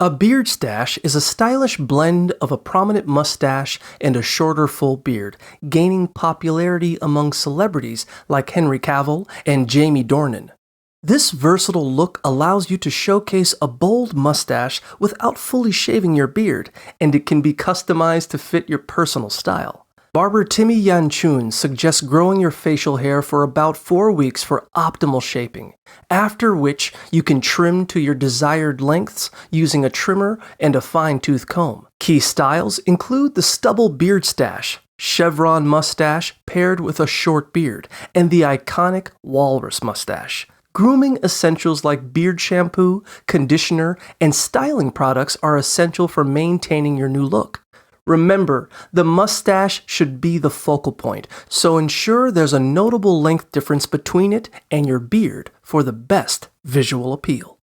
A beardstache is a stylish blend of a prominent mustache and a shorter full beard, gaining popularity among celebrities like Henry Cavill and Jamie Dornan. This versatile look allows you to showcase a bold mustache without fully shaving your beard, and it can be customized to fit your personal style. Barber Timmy Yanchun suggests growing your facial hair for about 4 weeks for optimal shaping, after which you can trim to your desired lengths using a trimmer and a fine-tooth comb. Key styles include the stubble beardstache, chevron mustache paired with a short beard, and the iconic walrus mustache. Grooming essentials like beard shampoo, conditioner, and styling products are essential for maintaining your new look. Remember, the mustache should be the focal point, so ensure there's a notable length difference between it and your beard for the best visual appeal.